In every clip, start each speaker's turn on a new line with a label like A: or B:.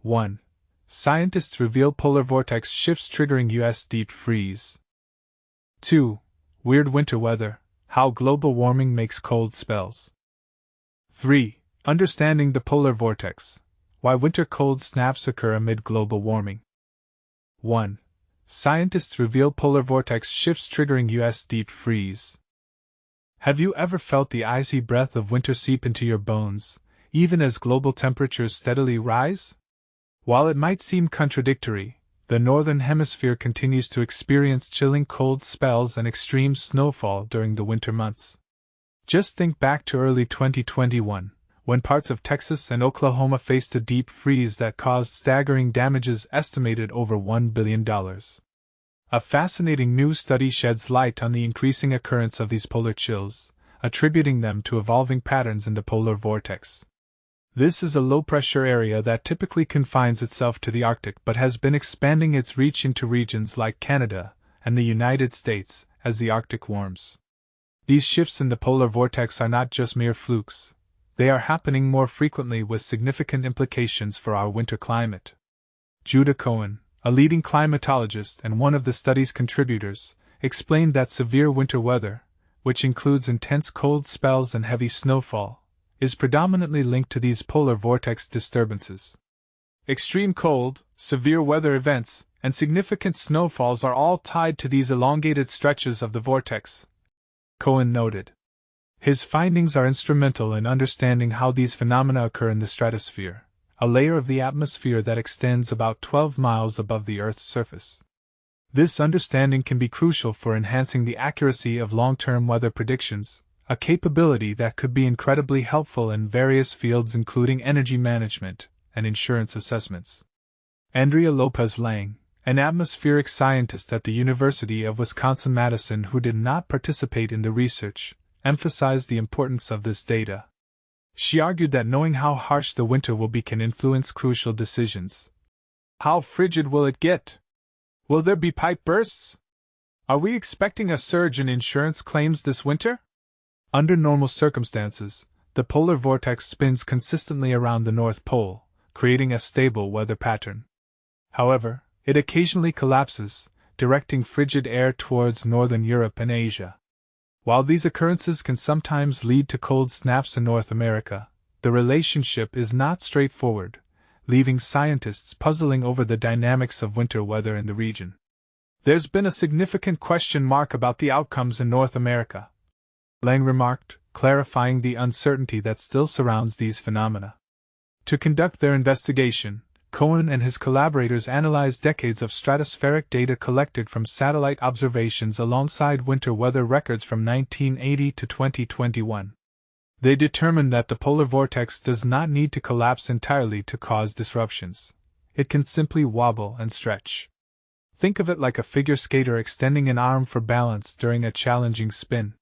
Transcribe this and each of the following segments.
A: 1. Scientists reveal polar vortex shifts triggering U.S. deep freeze. 2. Weird winter weather, how global warming makes cold spells. 3. Understanding the polar vortex, why winter cold snaps occur amid global warming. 1. Scientists reveal polar vortex shifts triggering U.S. deep freeze. Have you ever felt the icy breath of winter seep into your bones, even as global temperatures steadily rise? While it might seem contradictory, the Northern Hemisphere continues to experience chilling cold spells and extreme snowfall during the winter months. Just think back to early 2021, when parts of Texas and Oklahoma faced a deep freeze that caused staggering damages estimated over $1 billion. A fascinating new study sheds light on the increasing occurrence of these polar chills, attributing them to evolving patterns in the polar vortex. This is a low-pressure area that typically confines itself to the Arctic but has been expanding its reach into regions like Canada and the United States as the Arctic warms. These shifts in the polar vortex are not just mere flukes, they are happening more frequently with significant implications for our winter climate. Judah Cohen, a leading climatologist and one of the study's contributors, explained that severe winter weather, which includes intense cold spells and heavy snowfall, is predominantly linked to these polar vortex disturbances. Extreme cold, severe weather events, and significant snowfalls are all tied to these elongated stretches of the vortex, Cohen noted. His findings are instrumental in understanding how these phenomena occur in the stratosphere, a layer of the atmosphere that extends about 12 miles above the Earth's surface. This understanding can be crucial for enhancing the accuracy of long-term weather predictions, a capability that could be incredibly helpful in various fields including energy management and insurance assessments. Andrea Lopez-Lang, an atmospheric scientist at the University of Wisconsin-Madison who did not participate in the research, emphasized the importance of this data. She argued that knowing how harsh the winter will be can influence crucial decisions. How frigid will it get? Will there be pipe bursts? Are we expecting a surge in insurance claims this winter? Under normal circumstances, the polar vortex spins consistently around the North Pole, creating a stable weather pattern. However, it occasionally collapses, directing frigid air towards northern Europe and Asia. While these occurrences can sometimes lead to cold snaps in North America, the relationship is not straightforward, leaving scientists puzzling over the dynamics of winter weather in the region. There's been a significant question mark about the outcomes in North America, Lang remarked, clarifying the uncertainty that still surrounds these phenomena. To conduct their investigation, Cohen and his collaborators analyzed decades of stratospheric data collected from satellite observations alongside winter weather records from 1980 to 2021. They determined that the polar vortex does not need to collapse entirely to cause disruptions. It can simply wobble and stretch. Think of it like a figure skater extending an arm for balance during a challenging spin.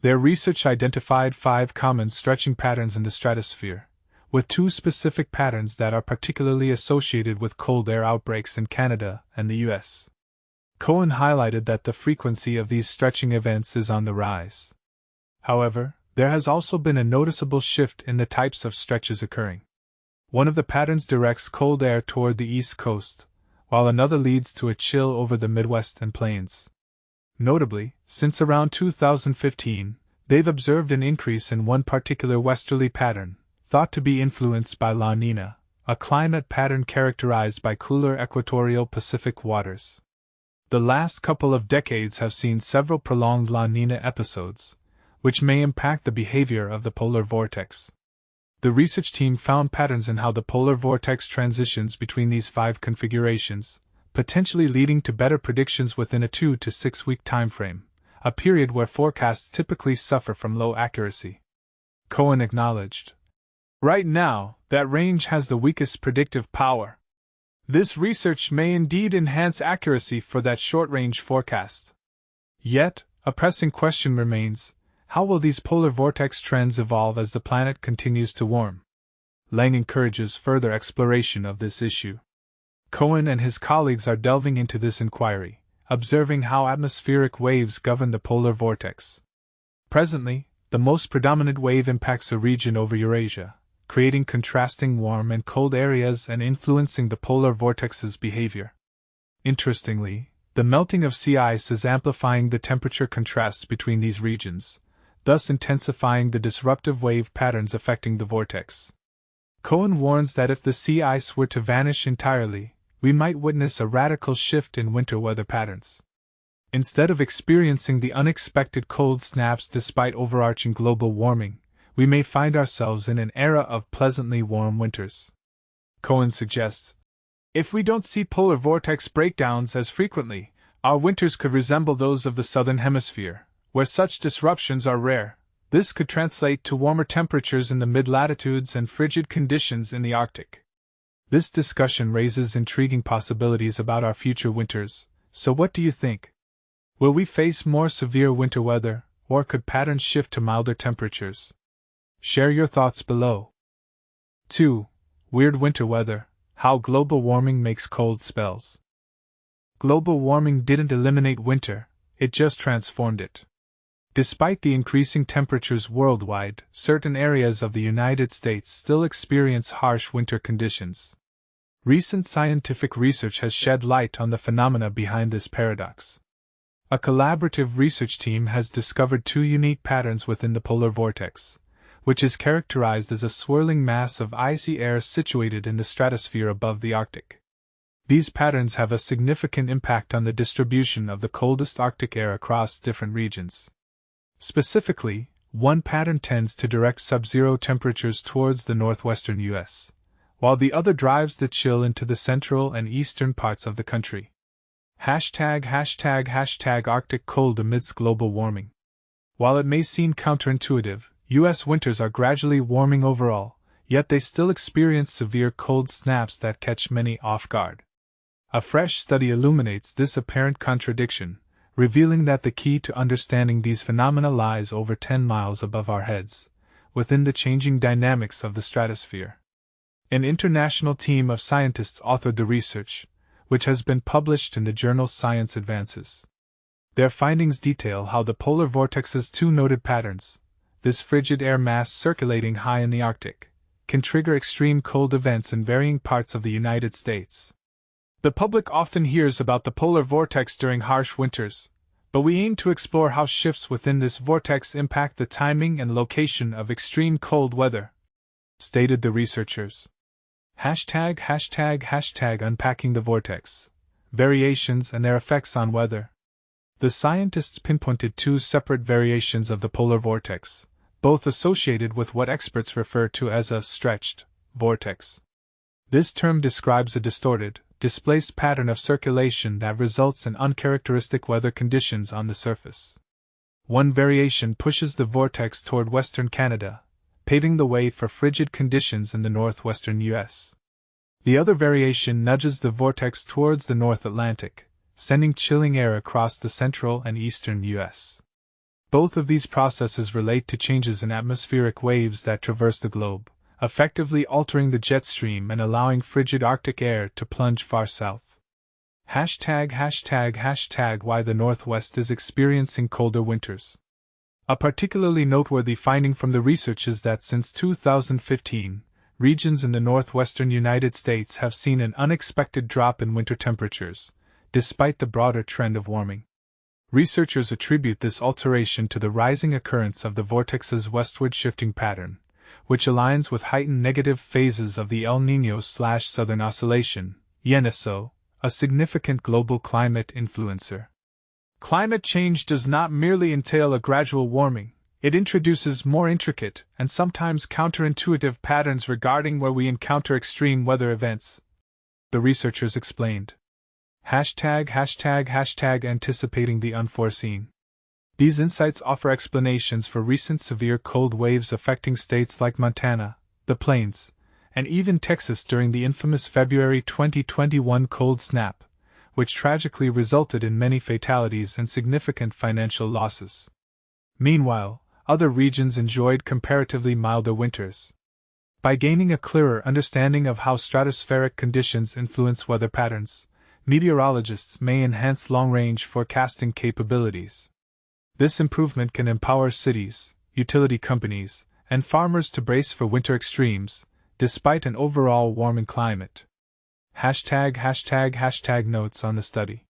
A: Their research identified 5 common stretching patterns in the stratosphere, with 2 specific patterns that are particularly associated with cold air outbreaks in Canada and the US. Cohen highlighted that the frequency of these stretching events is on the rise. However, there has also been a noticeable shift in the types of stretches occurring. One of the patterns directs cold air toward the East Coast, while another leads to a chill over the Midwest and Plains. Notably, since around 2015, they've observed an increase in one particular westerly pattern, thought to be influenced by La Niña, a climate pattern characterized by cooler equatorial Pacific waters. The last couple of decades have seen several prolonged La Niña episodes, which may impact the behavior of the polar vortex. The research team found patterns in how the polar vortex transitions between these 5 configurations, potentially leading to better predictions within a 2 to 6 week timeframe, a period where forecasts typically suffer from low accuracy. Cohen acknowledged, "Right now, that range has the weakest predictive power. This research may indeed enhance accuracy for that short-range forecast. Yet, a pressing question remains: how will these polar vortex trends evolve as the planet continues to warm?" Lang encourages further exploration of this issue. Cohen and his colleagues are delving into this inquiry, observing how atmospheric waves govern the polar vortex. Presently, the most predominant wave impacts a region over Eurasia, creating contrasting warm and cold areas and influencing the polar vortex's behavior. Interestingly, the melting of sea ice is amplifying the temperature contrasts between these regions, thus intensifying the disruptive wave patterns affecting the vortex. Cohen warns that if the sea ice were to vanish entirely, we might witness a radical shift in winter weather patterns. Instead of experiencing the unexpected cold snaps despite overarching global warming, we may find ourselves in an era of pleasantly warm winters. Cohen suggests, if we don't see polar vortex breakdowns as frequently, our winters could resemble those of the southern hemisphere, where such disruptions are rare. This could translate to warmer temperatures in the mid-latitudes and frigid conditions in the Arctic. This discussion raises intriguing possibilities about our future winters, so what do you think? Will we face more severe winter weather, or could patterns shift to milder temperatures? Share your thoughts below. 2. Weird winter weather: how global warming makes cold spells. Global warming didn't eliminate winter, it just transformed it. Despite the increasing temperatures worldwide, certain areas of the United States still experience harsh winter conditions. Recent scientific research has shed light on the phenomena behind this paradox. A collaborative research team has discovered two unique patterns within the polar vortex, which is characterized as a swirling mass of icy air situated in the stratosphere above the Arctic. These patterns have a significant impact on the distribution of the coldest Arctic air across different regions. Specifically, one pattern tends to direct sub-zero temperatures towards the northwestern U.S., while the other drives the chill into the central and eastern parts of the country. #Arctic cold amidst global warming. While it may seem counterintuitive, U.S. winters are gradually warming overall, yet they still experience severe cold snaps that catch many off guard. A fresh study illuminates this apparent contradiction, revealing that the key to understanding these phenomena lies over 10 miles above our heads, within the changing dynamics of the stratosphere. An international team of scientists authored the research, which has been published in the journal Science Advances. Their findings detail how the polar vortex's two noted patterns, this frigid air mass circulating high in the Arctic, can trigger extreme cold events in varying parts of the United States. The public often hears about the polar vortex during harsh winters, but we aim to explore how shifts within this vortex impact the timing and location of extreme cold weather, stated the researchers. Unpacking the vortex: variations and their effects on weather. The scientists pinpointed two separate variations of the polar vortex, both associated with what experts refer to as a stretched vortex. This term describes a distorted, displaced pattern of circulation that results in uncharacteristic weather conditions on the surface. One variation pushes the vortex toward western Canada, paving the way for frigid conditions in the northwestern U.S. The other variation nudges the vortex towards the North Atlantic, sending chilling air across the central and eastern U.S. Both of these processes relate to changes in atmospheric waves that traverse the globe, effectively altering the jet stream and allowing frigid Arctic air to plunge far south. Why the Northwest is experiencing colder winters. A particularly noteworthy finding from the research is that since 2015, regions in the northwestern United States have seen an unexpected drop in winter temperatures, despite the broader trend of warming. Researchers attribute this alteration to the rising occurrence of the vortex's westward shifting pattern, which aligns with heightened negative phases of the El Niño/Southern Oscillation, YENISO, a significant global climate influencer. Climate change does not merely entail a gradual warming, it introduces more intricate and sometimes counterintuitive patterns regarding where we encounter extreme weather events, the researchers explained. Anticipating the unforeseen. These insights offer explanations for recent severe cold waves affecting states like Montana, the Plains, and even Texas during the infamous February 2021 cold snap, which tragically resulted in many fatalities and significant financial losses. Meanwhile, other regions enjoyed comparatively milder winters. By gaining a clearer understanding of how stratospheric conditions influence weather patterns, meteorologists may enhance long-range forecasting capabilities. This improvement can empower cities, utility companies, and farmers to brace for winter extremes, despite an overall warming climate. ### notes on the study.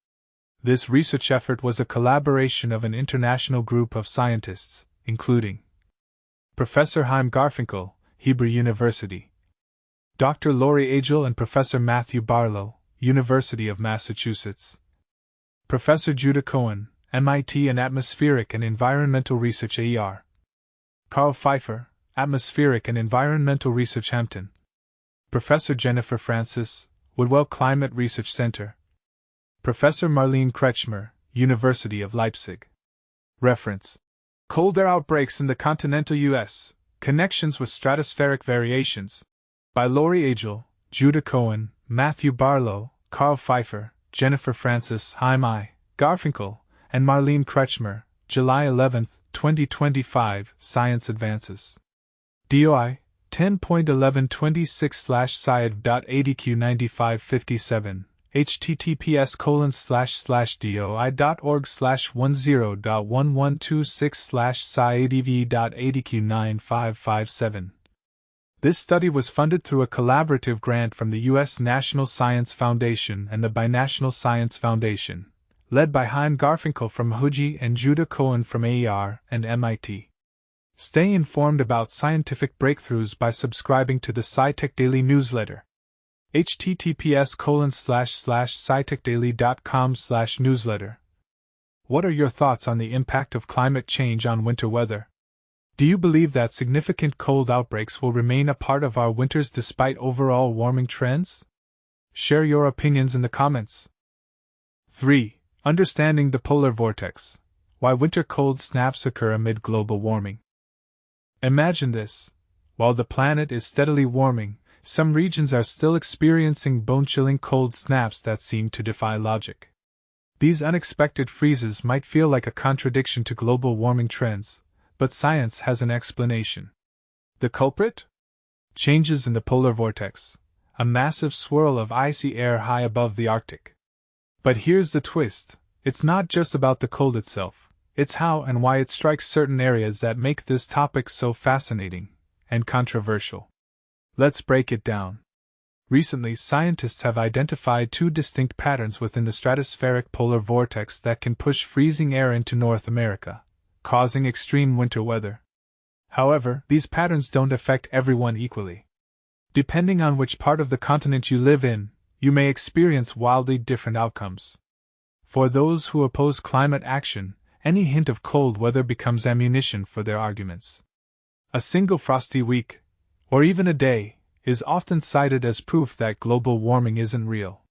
A: This research effort was a collaboration of an international group of scientists, including Professor Chaim Garfinkel, Hebrew University, Dr. Lori Agel and Professor Matthew Barlow, University of Massachusetts, Professor Judah Cohen, MIT and Atmospheric and Environmental Research AER, Carl Pfeiffer, Atmospheric and Environmental Research Hampton, Professor Jennifer Francis, Woodwell Climate Research Center, Professor Marlene Kretschmer, University of Leipzig. Reference: Cold air outbreaks in the continental U.S., Connections with Stratospheric Variations, by Lori Agel, Judah Cohen, Matthew Barlow, Carl Pfeiffer, Jennifer Francis, Chaim I. Garfinkel, and Marlene Kretschmer, July 11, 2025, Science Advances. DOI 10.1126/sciad.adq9557, https://doi.org/10.1126/sciadv.adq9557. This study was funded through a collaborative grant from the U.S. National Science Foundation and the Binational Science Foundation, led by Chaim Garfinkel from HUGI and Judah Cohen from AER and MIT. Stay informed about scientific breakthroughs by subscribing to the SciTech Daily newsletter. https://scitechdaily.com/newsletter. What are your thoughts on the impact of climate change on winter weather? Do you believe that significant cold outbreaks will remain a part of our winters despite overall warming trends? Share your opinions in the comments. 3. Understanding the polar vortex. Why winter cold snaps occur amid global warming. Imagine this. While the planet is steadily warming, some regions are still experiencing bone-chilling cold snaps that seem to defy logic. These unexpected freezes might feel like a contradiction to global warming trends, but science has an explanation. The culprit? Changes in the polar vortex, a massive swirl of icy air high above the Arctic. But here's the twist: it's not just about the cold itself. It's how and why it strikes certain areas that make this topic so fascinating and controversial. Let's break it down. Recently, scientists have identified two distinct patterns within the stratospheric polar vortex that can push freezing air into North America, causing extreme winter weather. However, these patterns don't affect everyone equally. Depending on which part of the continent you live in, you may experience wildly different outcomes. For those who oppose climate action, any hint of cold weather becomes ammunition for their arguments. A single frosty week, or even a day, is often cited as proof that global warming isn't real.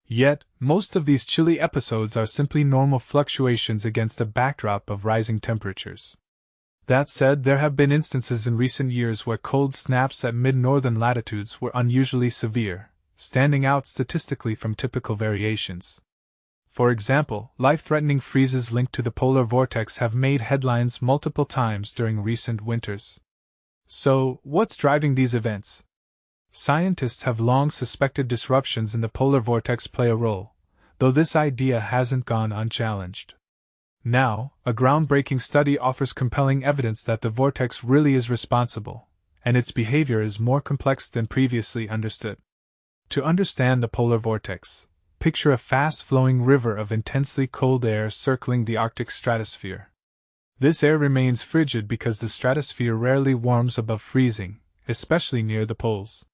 A: Yet, most of these chilly episodes are simply normal fluctuations against a backdrop of rising temperatures. That said, there have been instances in recent years where cold snaps at mid-northern latitudes were unusually severe, standing out statistically from typical variations. For example, life-threatening freezes linked to the polar vortex have made headlines multiple times during recent winters. So, what's driving these events? Scientists have long suspected disruptions in the polar vortex play a role, though this idea hasn't gone unchallenged. Now, a groundbreaking study offers compelling evidence that the vortex really is responsible, and its behavior is more complex than previously understood. To understand the polar vortex, picture a fast-flowing river of intensely cold air circling the Arctic stratosphere. This air remains frigid because the stratosphere rarely warms above freezing, especially near the poles.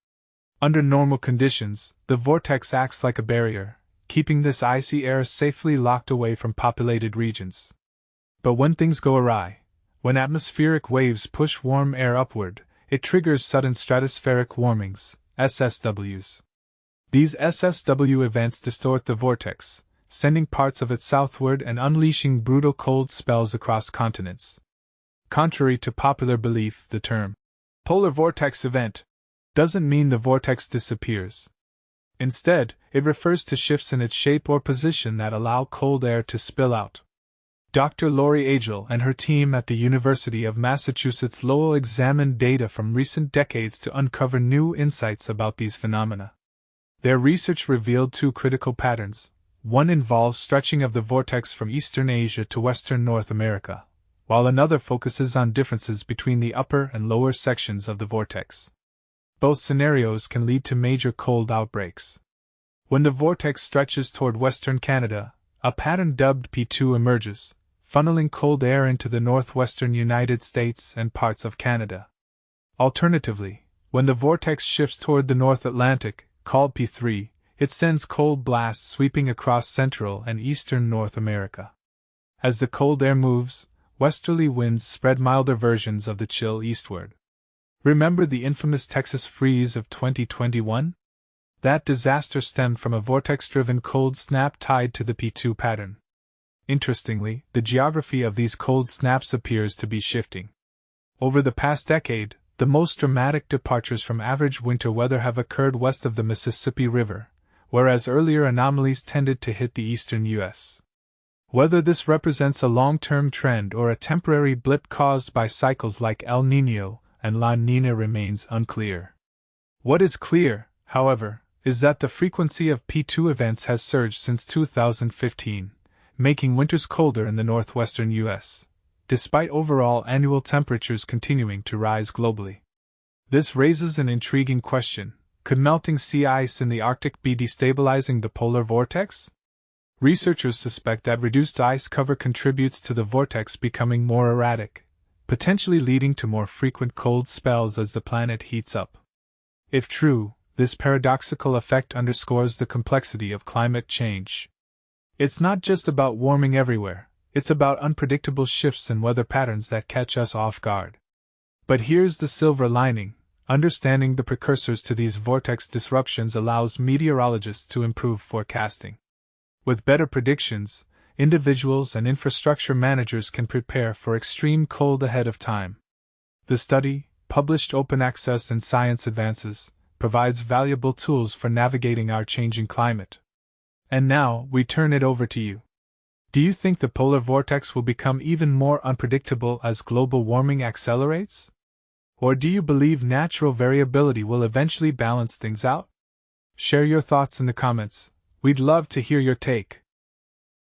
A: Under normal conditions, the vortex acts like a barrier, keeping this icy air safely locked away from populated regions. But when things go awry, when atmospheric waves push warm air upward, it triggers sudden stratospheric warmings, SSWs. These SSW events distort the vortex, sending parts of it southward and unleashing brutal cold spells across continents. Contrary to popular belief, the term polar vortex event doesn't mean the vortex disappears. Instead, it refers to shifts in its shape or position that allow cold air to spill out. Dr. Lori Agel and her team at the University of Massachusetts Lowell examined data from recent decades to uncover new insights about these phenomena. Their research revealed two critical patterns. One involves stretching of the vortex from eastern Asia to western North America, while another focuses on differences between the upper and lower sections of the vortex. Both scenarios can lead to major cold outbreaks. When the vortex stretches toward western Canada, a pattern dubbed P2 emerges, funneling cold air into the northwestern United States and parts of Canada. Alternatively, when the vortex shifts toward the North Atlantic, called P3, it sends cold blasts sweeping across central and eastern North America. As the cold air moves, westerly winds spread milder versions of the chill eastward. Remember the infamous Texas freeze of 2021? That disaster stemmed from a vortex-driven cold snap tied to the P2 pattern. Interestingly, the geography of these cold snaps appears to be shifting. Over the past decade, the most dramatic departures from average winter weather have occurred west of the Mississippi River, whereas earlier anomalies tended to hit the eastern U.S. Whether this represents a long-term trend or a temporary blip caused by cycles like El Niño and La Niña remains unclear. What is clear, however, is that the frequency of P2 events has surged since 2015, making winters colder in the northwestern U.S., despite overall annual temperatures continuing to rise globally. This raises an intriguing question: could melting sea ice in the Arctic be destabilizing the polar vortex? Researchers suspect that reduced ice cover contributes to the vortex becoming more erratic, potentially leading to more frequent cold spells as the planet heats up. If true, this paradoxical effect underscores the complexity of climate change. It's not just about warming everywhere, it's about unpredictable shifts in weather patterns that catch us off guard. But here's the silver lining: understanding the precursors to these vortex disruptions allows meteorologists to improve forecasting. With better predictions, individuals and infrastructure managers can prepare for extreme cold ahead of time. The study, published open access in Science Advances, provides valuable tools for navigating our changing climate. And now, we turn it over to you. Do you think the polar vortex will become even more unpredictable as global warming accelerates? Or do you believe natural variability will eventually balance things out? Share your thoughts in the comments. We'd love to hear your take.